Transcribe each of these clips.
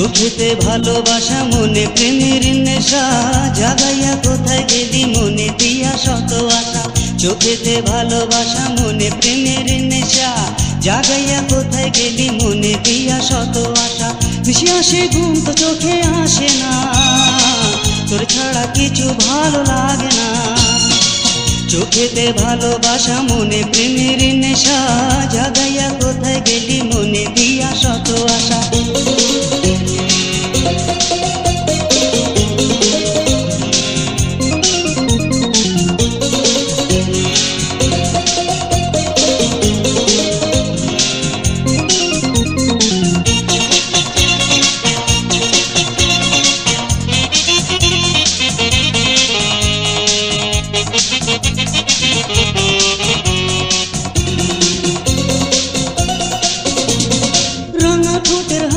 চোখেতে ভালোবাসা মনে প্রেমের নেশা জাগাইয়া কোথায় গেলি মনে দিয়া শত আশা চোখেতে ভালোবাসা মনে প্রেমের নেশা জাগাইয়া কোথায় গেলি মনে দিয়া শত আশা বেশি আসে ঘুম তো চোখে আসে না তোর ছাড়া কিছু ভালো লাগে না চোখেতে ভালোবাসা মনে প্রেমের নেশা জাগাইয়া কোথায় গেলি মনে দিয়া শত আশা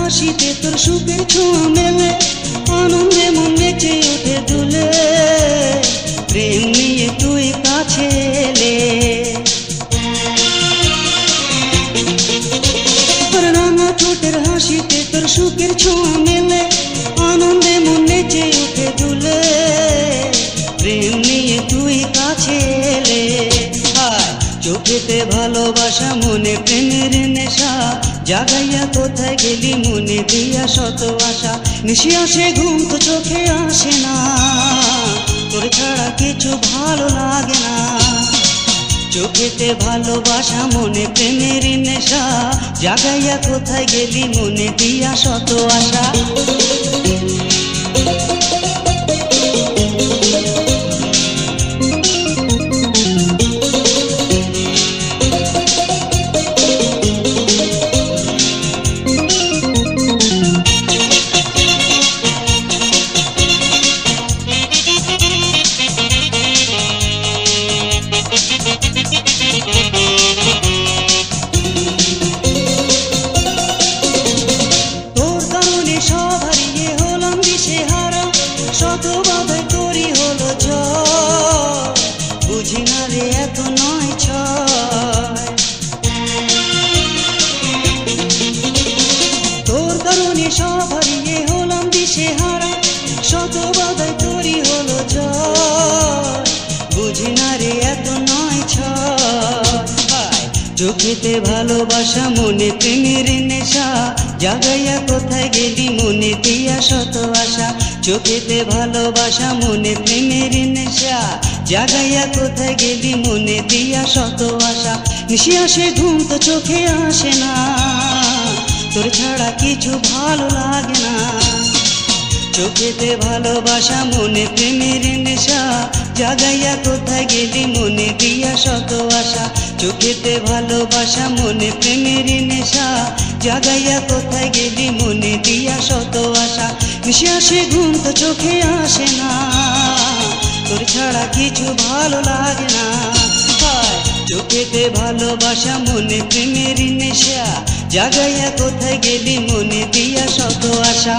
হাসিতে তোর সুখের ছোঁয়া মেলে আনন্দে মন নেচে ওঠে দুলে প্রেম নিয়ে তুই কাছে এলে রাঙা ঠোঁটের হাসিতে তোর সুখের ছোঁয়া মেলে আনন্দে মন নেচে ওঠে দুলে প্রেম নিয়ে তুই কাছে এলে চোখেতে ভালোবাসা মনে প্রেমের নেশা জাগাইয়া কোথায় গেলি মনে দিয়া শত আশা নিশি আসে ঘুম তো চোখে আসে না তোর ছাড়া কিছু ভালো লাগে না চোখেতে ভালোবাসা মনে প্রেমের নেশা জাগাইয়া কোথায় গেলি মনে দিয়া শত আশা শত বাধাই তোরই হলো জয় বুঝি না রে এত নয় ছয় তোর কারণে সব হারিয়ে হলাম দিশে হারা শত বাধাই তোরই হলো জয় বুঝি না রে এত নয় ছয় চোখেতে ভালোবাসা মনে প্রেমের নেশা জাগাইয়া কোথায় গেলি মনে দিয়া শত আশা চোখেতে ভালোবাসা মনে প্রেমের নেশা জাগাইয়া কোথায় গেলি মনে দিয়া শত আশা নিশি আসে ঘুম তো চোখে আসে না তোর ছাড়া কিছু ভালো লাগে না চোখেতে ভালোবাসা মনে প্রেমের নেশা জাগাইয়া কোথায় গেলি মনে দিয়া শত আশা চোখেতে ভালোবাসা মনে প্রেমের নেশা জাগাইয়া কোথায় গেলি মনে দিয়া শত আশা নিশি আসে ঘুম তো চোখে আসে না তোর ছাড়া কিছু ভালো লাগে না চোখেতে ভালোবাসা মনে প্রেমের নেশা জাগাইয়া কোথায় গেলি মনে দিয়া শত আশা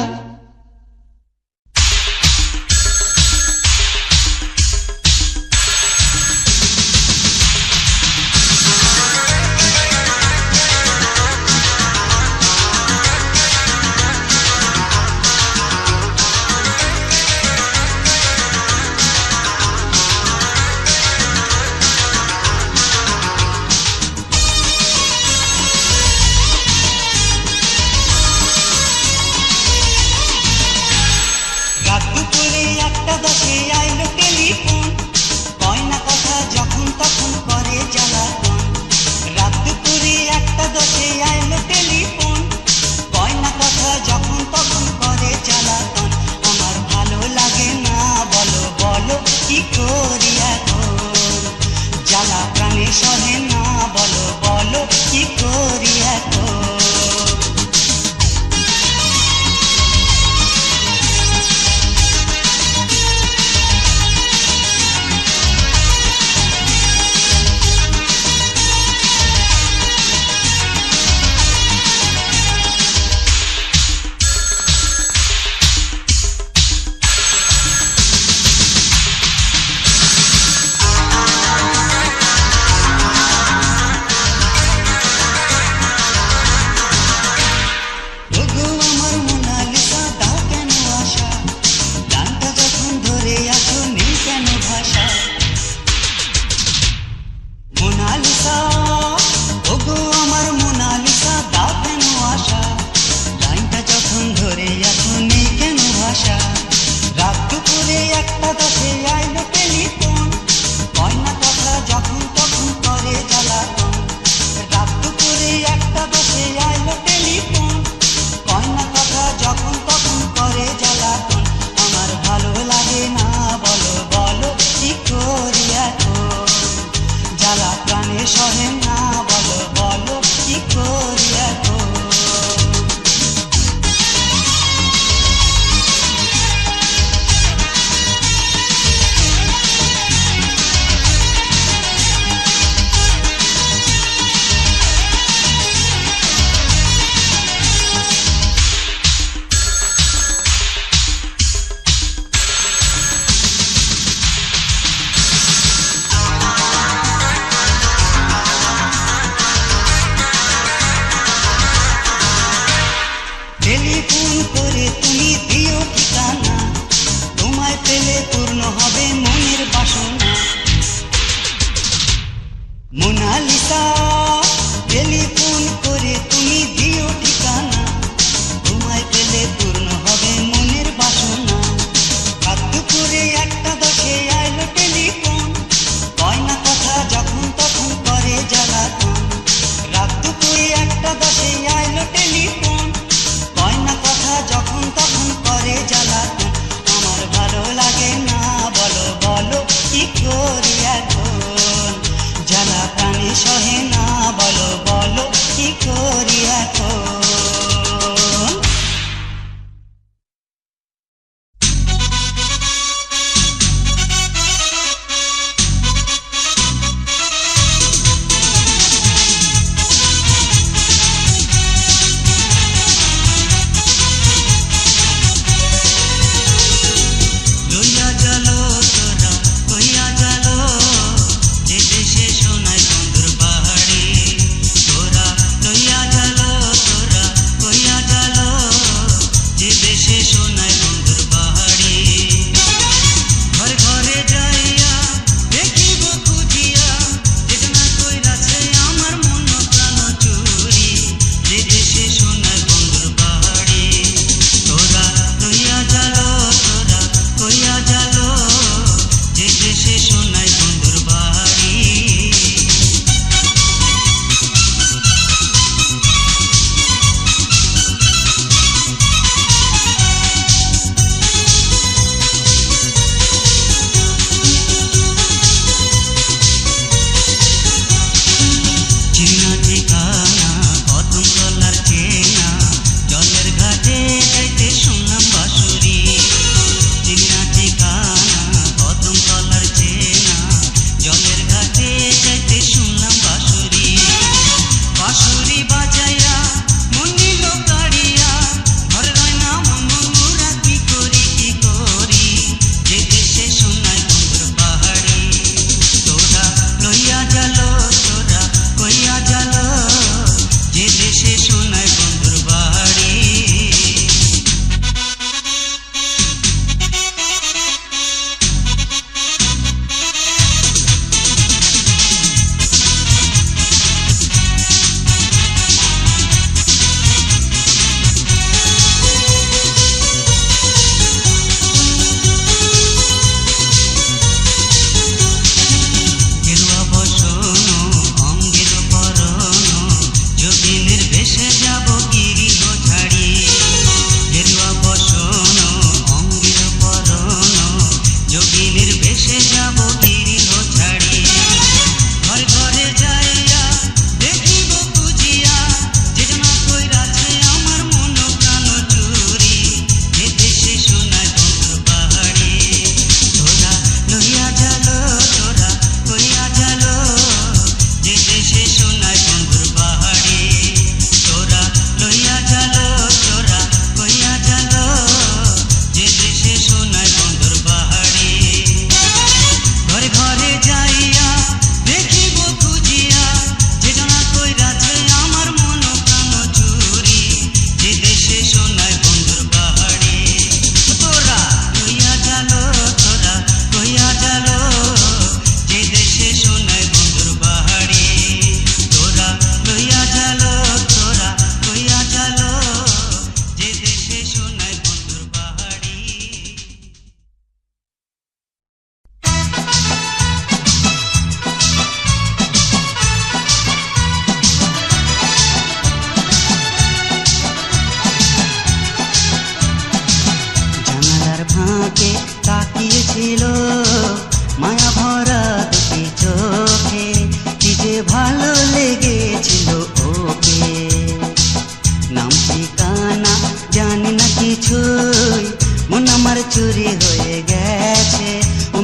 চুরি হয়ে গেছে,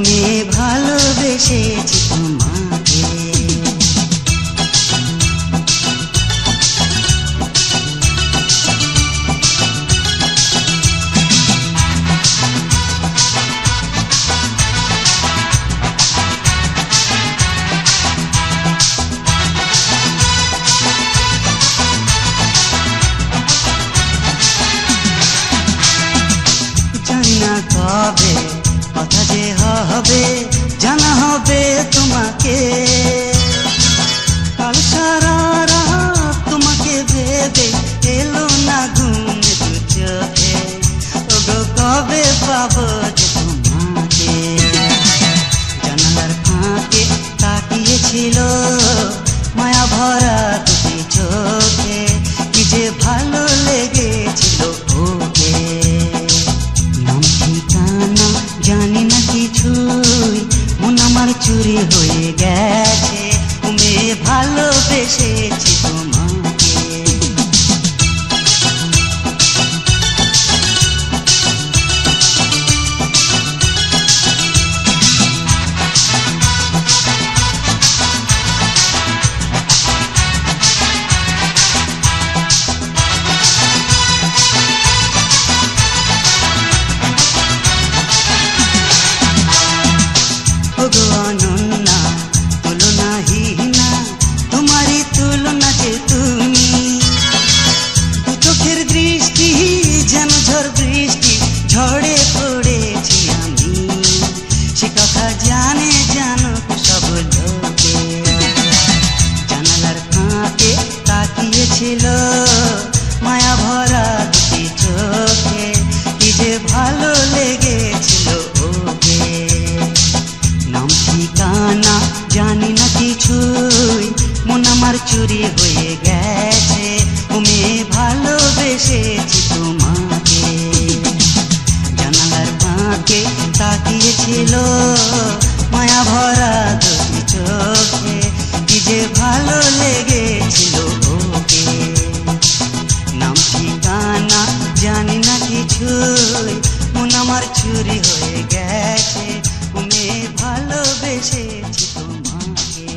মেয়ে ভালোবেসেছি তোমাকে। কবে কথা যে হবে জানা হবে তোমাকে, কাল সারা রাত তোমাকে ভেবে এলো না ঘুম দু চোখে, ওগো কবে পাবো যে তোমাকে। জানালার ফাঁকে তাকিয়েছিল মায়া ভরা দুটি চোখে, কি যে ভালো লেগেছিল ওকে। জানি না কিছুই, মন আমার চুরি হয়ে গেছে, মেয়ে ভালোবেসেছি তোমাকে। ওগো অনন্যা তুলনাহীনা, তোমারই তুলনা যে তুমি, দু চোখের দৃষ্টি যেন ঝড় বৃষ্টি, ঝড়ে পড়েছি আমি, সে কথা জানে জানো সব লোকে। জানালার ফাঁকে তাকিয়েছিল মায়া ভরা দুটি চোখে, কি যে ভালো লেগেছিল ওকে। নাম ঠিকানা জানি না কিছুই, মন আমার চুরি হয়ে গেছে, মেয়ে ভালোবেসেছি তোমাকে। জানালার ফাঁকে তাকিয়েছিল মায়া ভরা দুটি চোখে, কি যে ভালো লেগেছিল ওকে। নাম ঠিকানা জানি না কিছুই, মন আমার চুরি হয়ে গেছে, মেয়ে ভালোবেসেছি তোমাকে।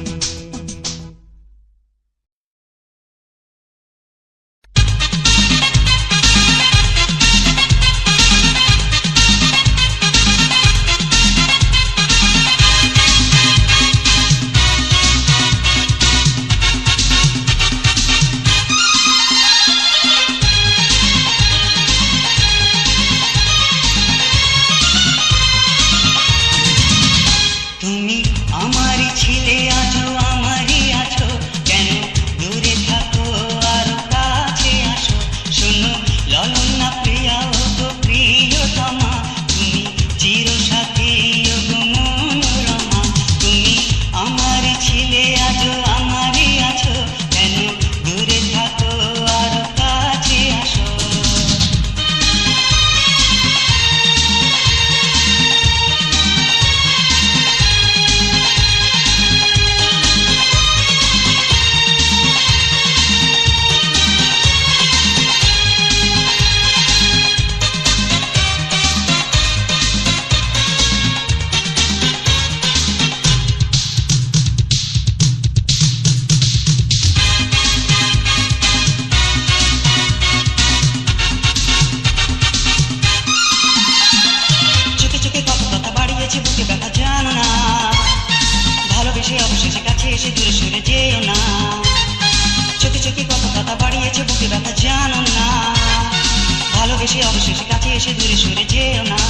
এসে অবশেষে কাছে এসে দূরে সরে যেও না।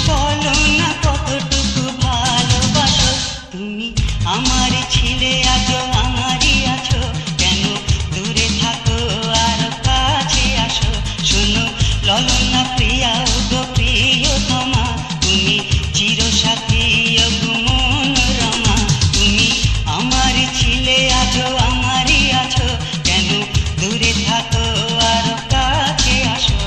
বলো না কতটুকু ভালোবাসো তুমি আমার ছিলে আজও আমারই আছো, কেন দূরে থাকো আর কাছে আসো। শোনো ললনা প্রিয়া গো প্রিয়তমা, তুমি চিরসাথী গো মনোরমা। তুমি আমার ছিলে আজও আমারই আছো, কেন দূরে থাকো আর কাছে আসো।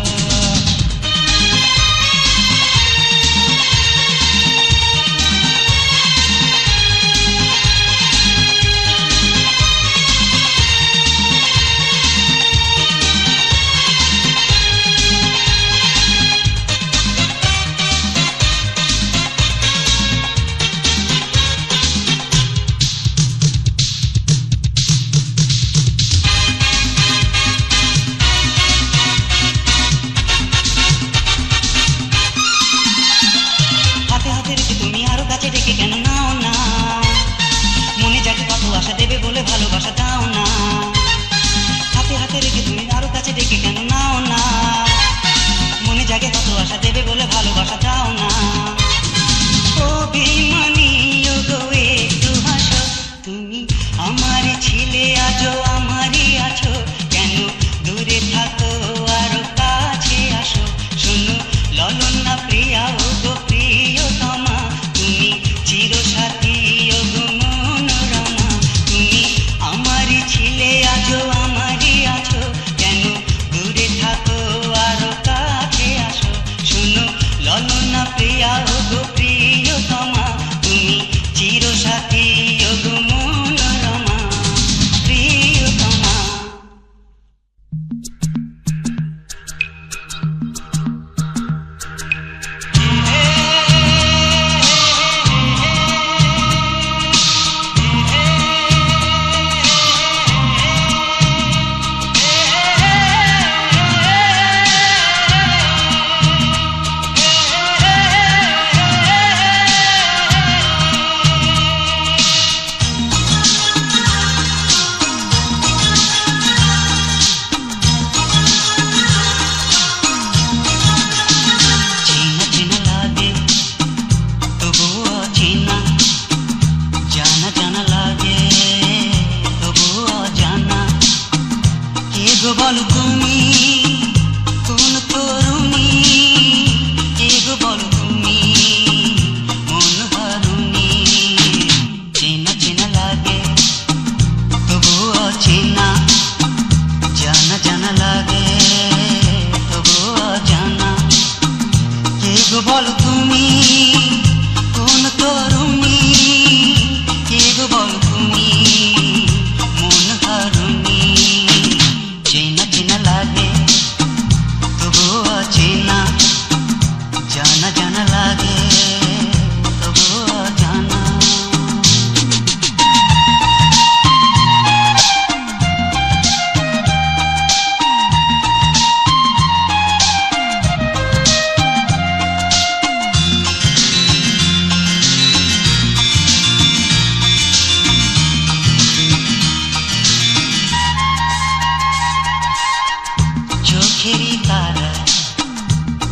তারা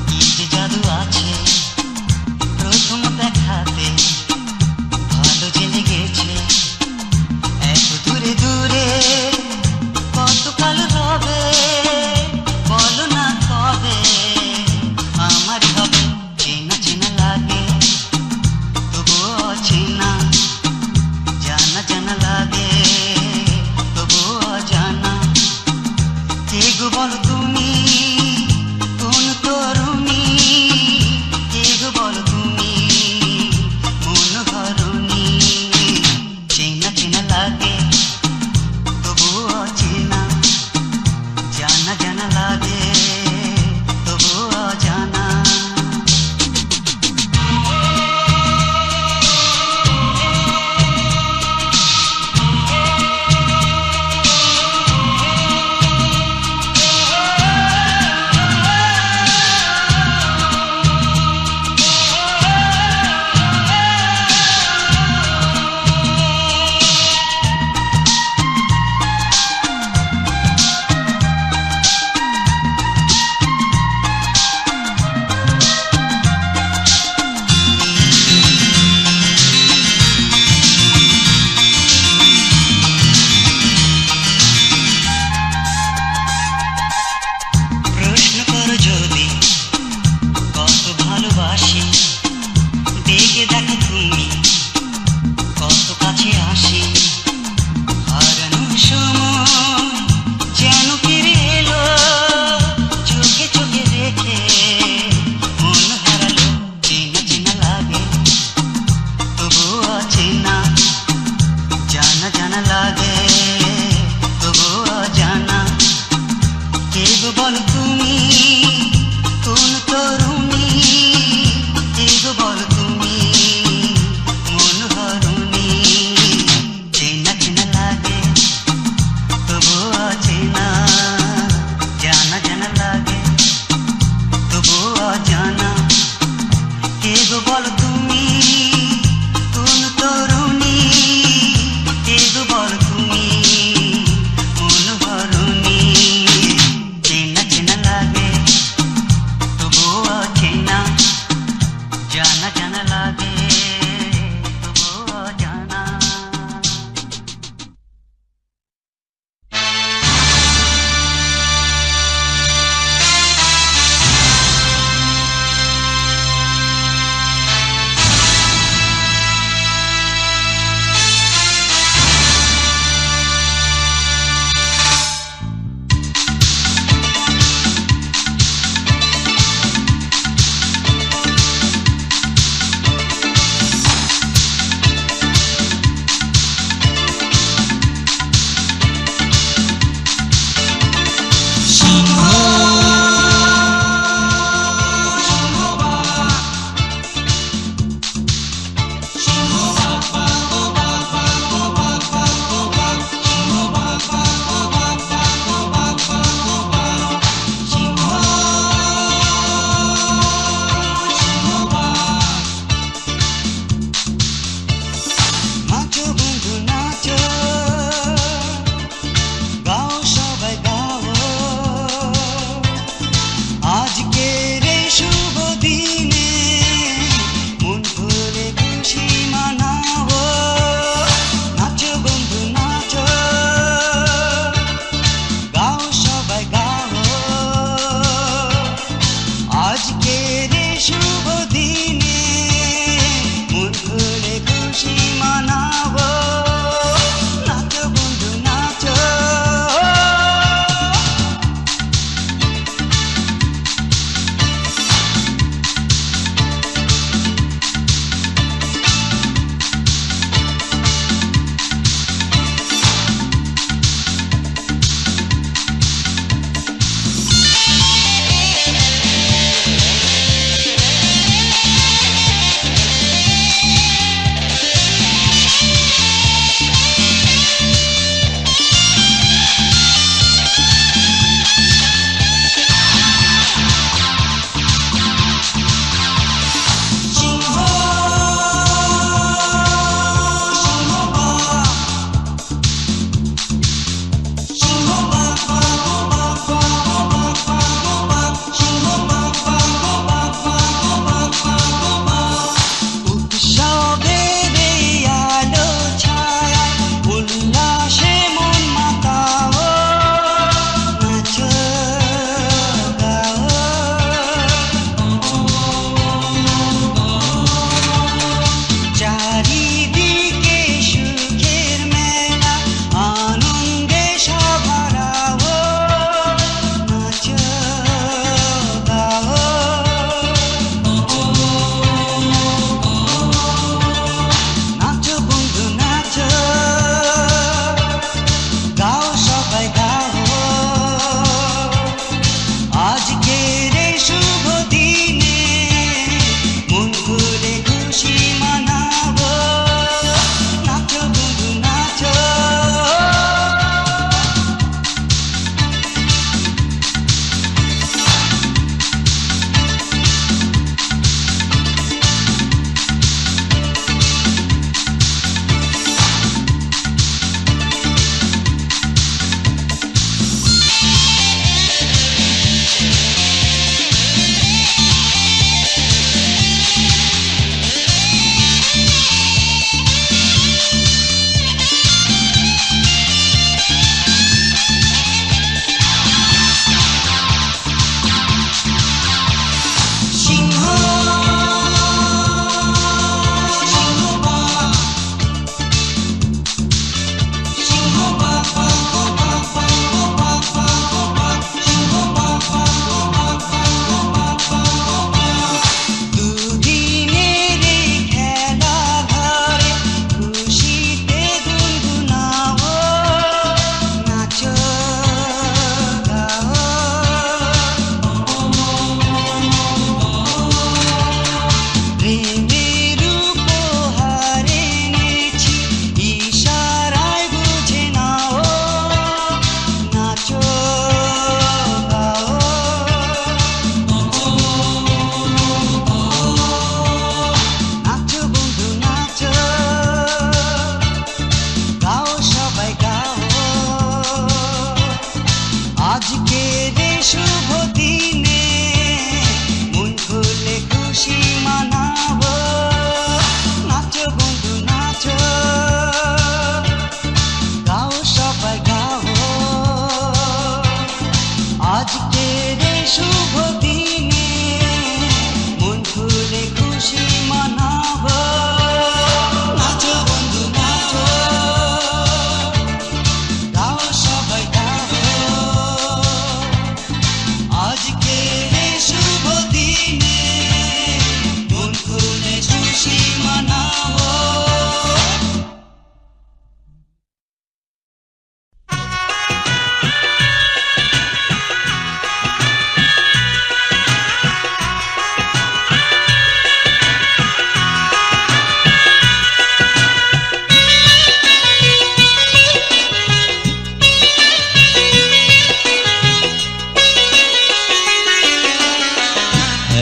কি যে জাদু আছে প্রথম দেখাতে ভালো যে লেগেছে এত দূরে দূরে কতকাল রবে বলো না কবে আমার হবে চেনা চেনা লাগে তবুও অচেনা জানা জানা লাগে তবুও অজানা কে গো বলো তুমি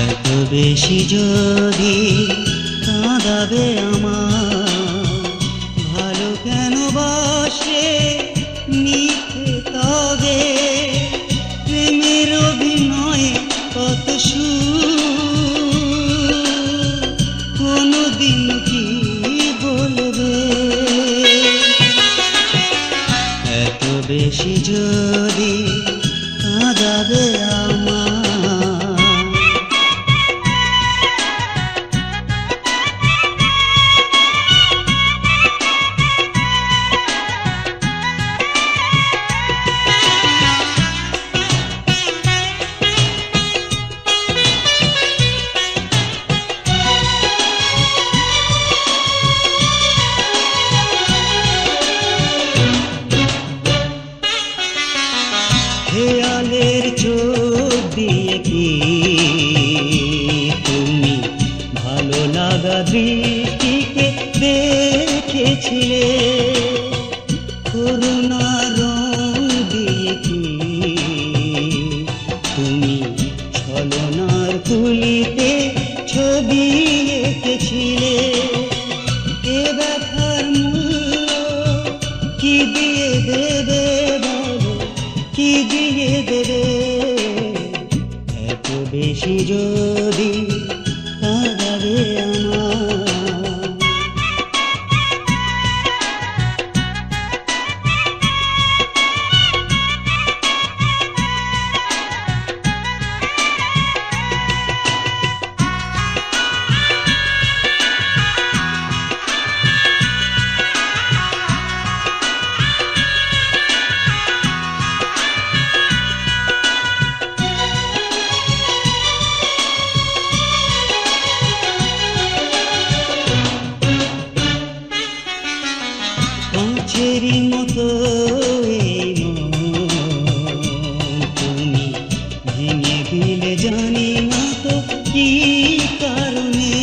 এত বেশি যদি কাঁদাবে আমার, ভালো কেন বাসে মিথ্যে তবে, প্রেমের অভিনয়ে কত সুর, কোনদিন কি বলবে। এত বেশি যদি কাঁদাবে আমার। হেয়ালের চোখ দিয়ে কি তুমি ভালো লাগা দৃষ্টিকে দেখেছিলে, করুণা রং দিয়ে কি তুমি ছলনার তুলিতে ছবি এঁকেছিলে। এ ব্যথার মূল্য কি দিয়ে দেবে বলো, কি দিয়ে দেবে। এত বেশি যদি কাঁদাবে আমার। কাঁচেরই মতো এই মন তুমি ভেঙে দিলে, জানি না তো কি কারণে।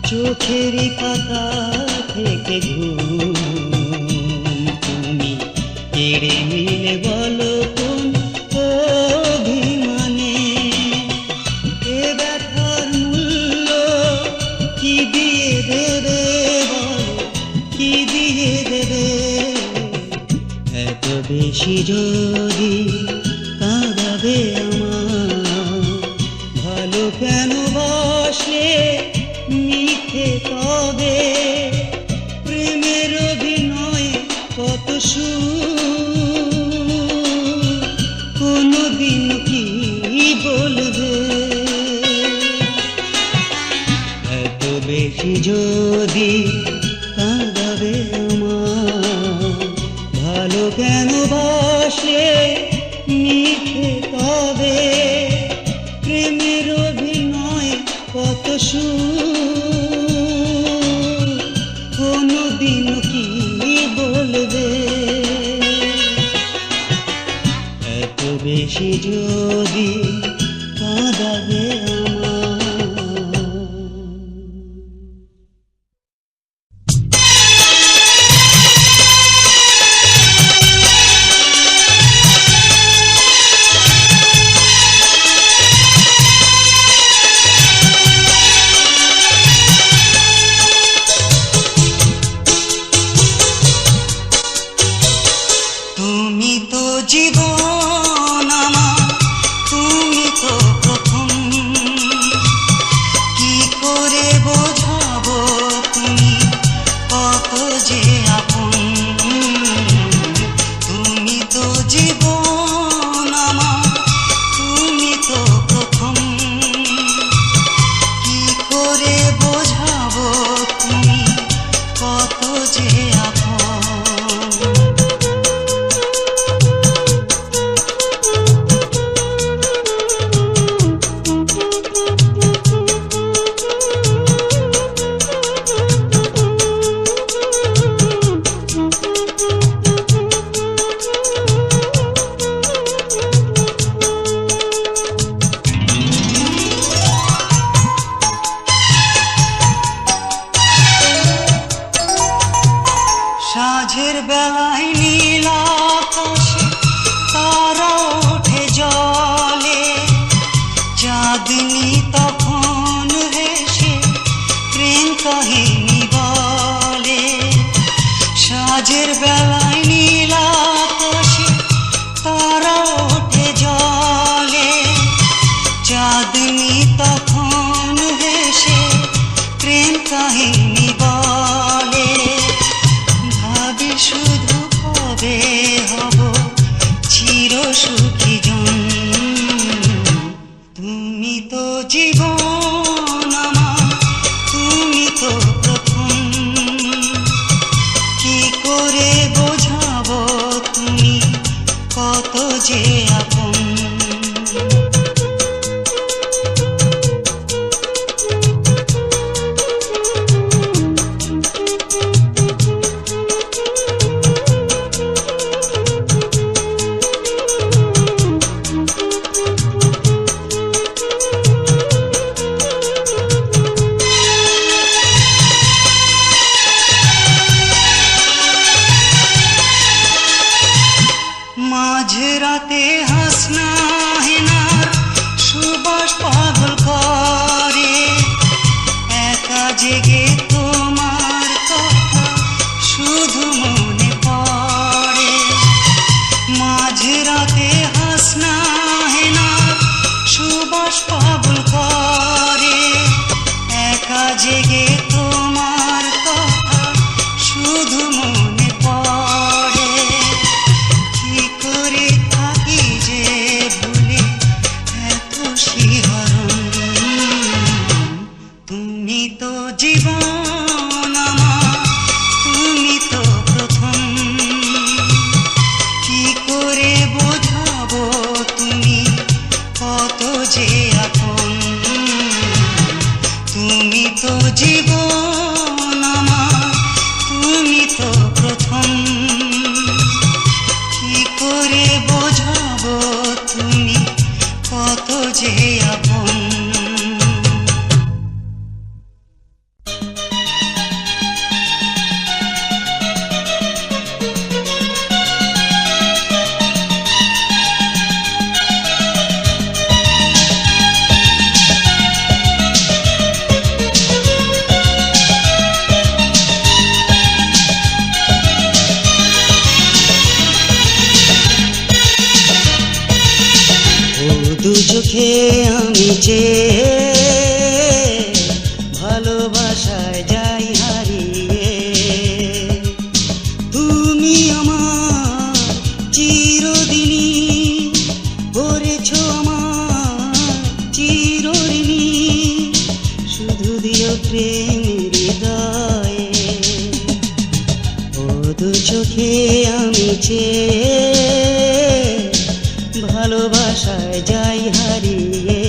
চোখেরই পাতা থেকে ঘুম তুমি কেড়ে নিলে, বলো কোন অভিমানে। এ ব্যথার মূল্য কি দিয়ে দেবে বলো, কি দিয়ে দেবে। এত বেশি যদি কাঁদাবে আমার, ভালো কেন বাসলে মিথ্যে তবে, প্রেমের অভিনয়ে কত সুর, কোনদিন কি বলবে। এত বেশি যদি কাঁদাবে আমার, ভালো কেন বাসলে মিথ্যে তবে, প্রেমের অভিনয় কত সুর, কোনদিন কি বলবে। এত বেশি যদি কাঁদাবে আমার। চাঁদনি তখন হেসে প্রেম কাহিনী বলে, ভাবি শুধু কবে হব চির সুখী জন। তুমি তো জীবন আমার, তুমি তো প্রথম, কি করে বোঝাবো তুমি কত যে আপন। মাঝরাতে হাসনা হেনার সুবাস পাগল করে, একা জেগে তোমার কথা শুধু মনে পড়ে। মাঝরাতে হাসনা হেনার সুবাস পাগল করে, একা জেগে তোমার কথা শুধু মনে পড়ে। কি করে থাকি যে ভুলে এত শিহরণ। তুমি তো জীবন আমার, তুমি তো প্রথম, কি করে বোঝাবো তুমি কত যে আপন। তুমি তো জীবন আমার, তুমি তো প্রথম, কি করে বোঝাবো তুমি কত যে আপন। দু চোখে আমি যে ভালোবাসায় যাই হারিয়ে, তুমি আমার চিরদিনই করেছ আমার চিরঋণী। শুধু দিও প্রেমের হৃদয়ে, ও দু চোখে আমি যে ভালোবাসায় যাই হারিয়ে।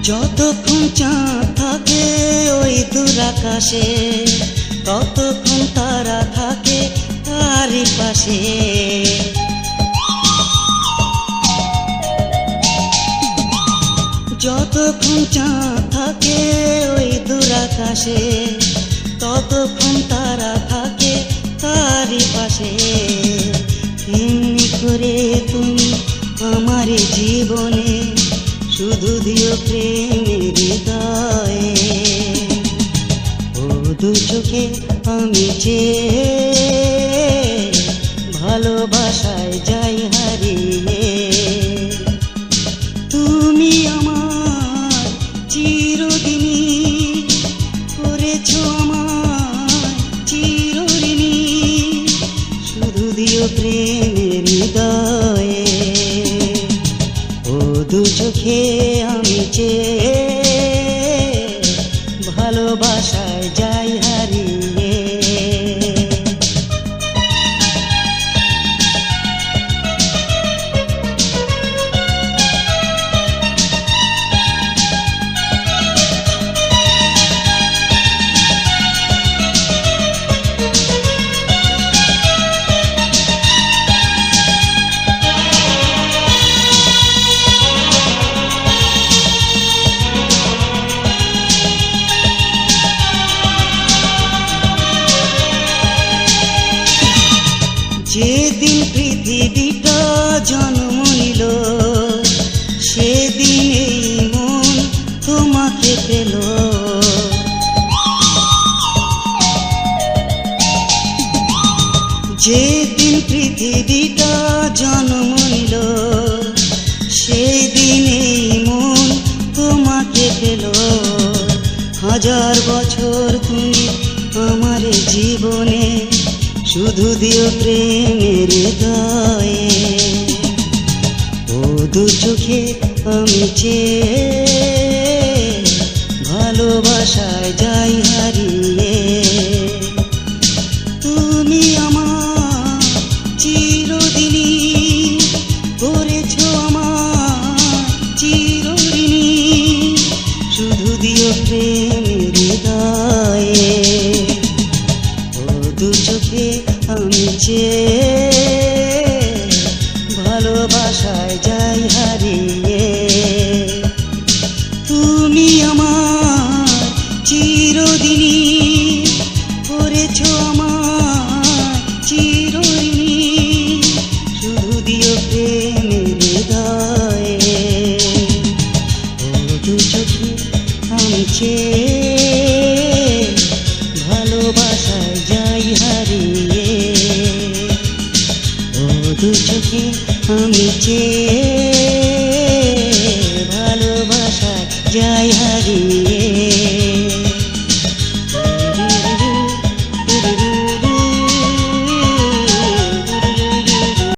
যতক্ষণ চাঁদ থাকে ওই দূর আকাশে, ততক্ষণ তারা থাকে তারই পাশে। যতক্ষণ চাঁদ থাকে ওই দূর আকাশে, ততক্ষণ তারা থাকে তারই পাশে। তেমনি করে তুমি আমার জীবনে শুধু দিও প্রেমের হৃদয়ে, ও দু চোখে আমি যে ভালোবাসায় যাই হারিয়ে। তুমি আমার চিরদিনই করেছ আমার চিরঋণী। শুধু দিও প্রেমের হৃদয়ে, ও দু চোখে আমি যে ভালোবাসায় যাই হারিয়ে। যেদিন পৃথিবীটা জন্ম নিল সেদিন এই মন তোমাকে পেল। যেদিন পৃথিবীটা জন্ম নিল সেদিন এই মন তোমাকে পেল। হাজার বছর তুমি আমার জীবনে শুধু দিও প্রেমের হৃদয়ে। ও দু চোখে আমি চেয়ে ভালোবাসায় যাই হারিয়ে। তুমি আমার চিরদিনই করেছ আমার চিরঋণী, শুধু দিও প্রেমের হৃদয়ে। ও দু চোখে আমি চেয়ে ভালোবাসায় যাই হারিয়ে। তুমি আমার চিরদিনই করেছ আমার চিরঋণী, শুধু দিও প্রেমের হৃদয়ে। ও দু চোখে আমি চেয়ে ভালোবাসায় যাই হারিয়ে। ও দু চোখে আমি চেয়ে